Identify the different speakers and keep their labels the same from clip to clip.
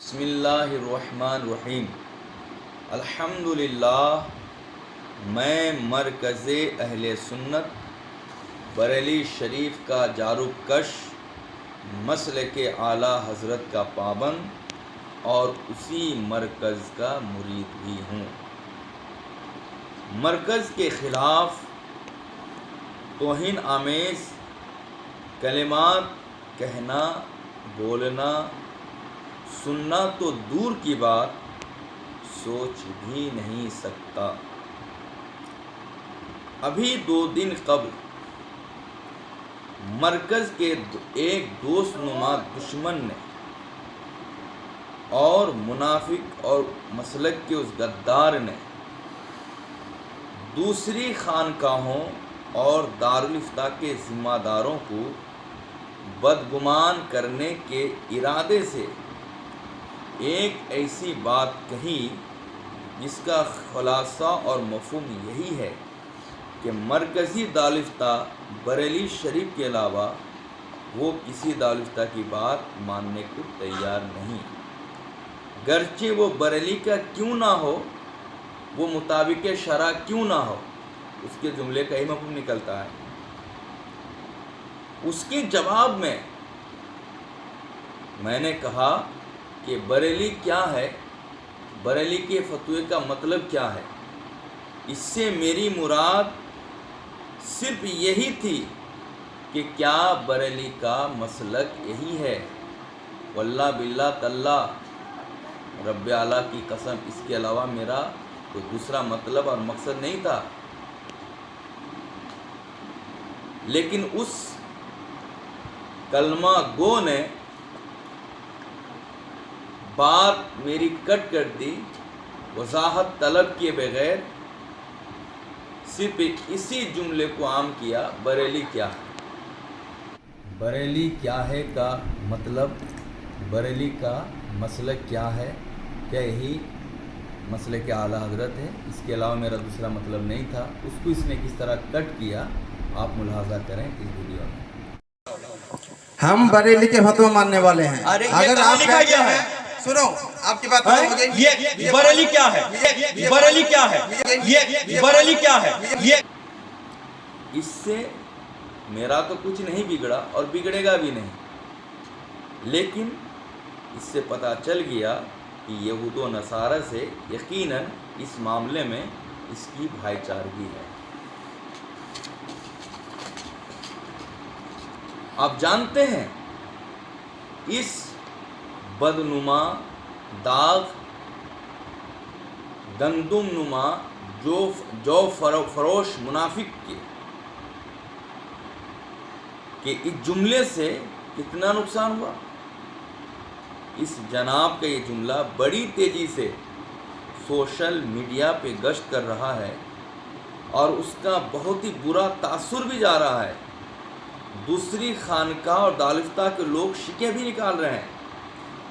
Speaker 1: بسم اللہ الرحمن الرحیم۔ الحمدللہ، میں مرکز اہل سنت بریلی شریف کا جاروب کش، مسلک اعلیٰ حضرت کا پابند اور اسی مرکز کا مرید بھی ہوں۔ مرکز کے خلاف توہین آمیز کلمات کہنا، بولنا، سننا تو دور کی بات، سوچ بھی نہیں سکتا۔ ابھی 2 دن قبل مرکز کے ایک دوست نما دشمن نے اور منافق اور مسلک کے اس غدار نے دوسری خانقاہوں اور دارالافتاء کے ذمہ داروں کو بدگمان کرنے کے ارادے سے ایک ایسی بات کہی جس کا خلاصہ اور مفہوم یہی ہے کہ مرکزی دارالافتاء بریلی شریف کے علاوہ وہ کسی دارالافتاء کی بات ماننے کو تیار نہیں، گرچہ وہ بریلی کا کیوں نہ ہو، وہ مطابق شرع کیوں نہ ہو، اس کے جملے کا ہی مفہوم نکلتا ہے۔ اس کے جواب میں نے کہا کہ بریلی کیا ہے، بریلی کے فتوے کا مطلب کیا ہے۔ اس سے میری مراد صرف یہی تھی کہ کیا بریلی کا مسلک یہی ہے۔ واللہ باللہ تاللہ رب اعلیٰ کی قسم، اس کے علاوہ میرا کوئی دوسرا مطلب اور مقصد نہیں تھا۔ لیکن اس کلمہ گو نے بات میری کٹ کر دی، وضاحت طلب کیے بغیر صرف اسی جملے کو عام کیا، بریلی کیا ہے۔ بریلی کیا ہے کا مطلب، بریلی کا مسلک کیا ہے، کیا یہی مسلک اعلیٰ حضرت ہے، اس کے علاوہ میرا دوسرا مطلب نہیں تھا۔ اس کو اس نے کس طرح کٹ کیا، آپ ملاحظہ کریں اس ویڈیو میں۔
Speaker 2: ہم بریلی کے فتویٰ ماننے والے ہیں۔
Speaker 3: اگر آپ لکھا گیا ہے،
Speaker 2: سنو آپ کی بات
Speaker 3: یہ بریلی کیا ہے، بریلی کیا ہے، یہ بریلی کیا ہے، یہ
Speaker 1: اس سے میرا تو کچھ نہیں بگڑا اور بگڑے گا بھی نہیں، لیکن اس سے پتہ چل گیا کہ یہود و نصارہ سے یقیناً اس معاملے میں اس کی بھائی چارگی ہے۔ آپ جانتے ہیں اس بدنما، داغ، گندم نما جو فروش منافق کہ اس جملے سے کتنا نقصان ہوا۔ اس جناب کا یہ جملہ بڑی تیزی سے سوشل میڈیا پہ گشت کر رہا ہے اور اس کا بہت ہی برا تاثر بھی جا رہا ہے۔ دوسری خانقاہ اور دارالافتاء کے لوگ شکے بھی نکال رہے ہیں۔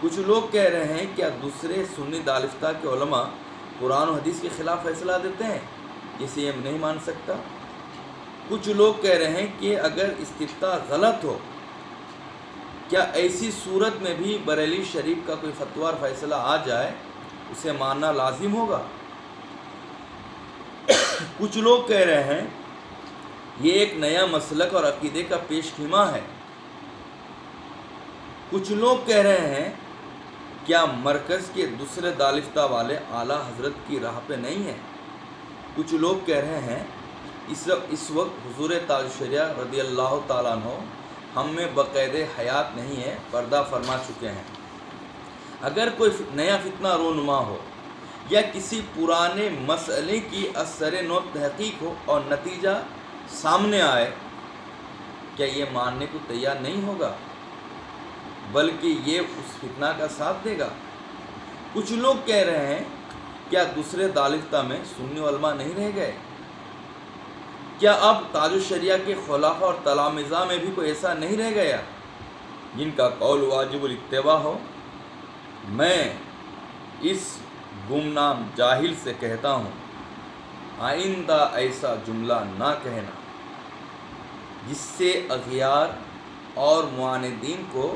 Speaker 1: کچھ لوگ کہہ رہے ہیں کیا دوسرے سنی دارالافتاء کے علماء قرآن و حدیث کے خلاف فیصلہ دیتے ہیں، جسے یہ نہیں مان سکتا۔ کچھ لوگ کہہ رہے ہیں کہ اگر استفتاء غلط ہو، کیا ایسی صورت میں بھی بریلی شریف کا کوئی فتویٰ اور فیصلہ آ جائے اسے ماننا لازم ہوگا۔ کچھ لوگ کہہ رہے ہیں یہ ایک نیا مسلک اور عقیدے کا پیش خیمہ ہے۔ کچھ لوگ کہہ رہے ہیں کیا مرکز کے دوسرے دارالافتاء والے اعلیٰ حضرت کی راہ پہ نہیں ہیں۔ کچھ لوگ کہہ رہے ہیں اس وقت حضور تاج الشریعہ رضی اللہ تعالیٰ عنہ ہم میں بقید حیات نہیں ہے، پردہ فرما چکے ہیں۔ اگر کوئی نیا فتنہ رونما ہو یا کسی پرانے مسئلے کی اثر نو تحقیق ہو اور نتیجہ سامنے آئے، کیا یہ ماننے کو تیار نہیں ہوگا بلکہ یہ اس فتنہ کا ساتھ دے گا۔ کچھ لوگ کہہ رہے ہیں کیا دوسرے دارالافتاء میں سنی علماء نہیں رہ گئے، کیا اب تاج الشریعہ کے خلفاء اور تلامذہ میں بھی کوئی ایسا نہیں رہ گیا جن کا قول واجب الاتباع ہو۔ میں اس گمنام جاہل سے کہتا ہوں آئندہ ایسا جملہ نہ کہنا جس سے اغیار اور معاندین کو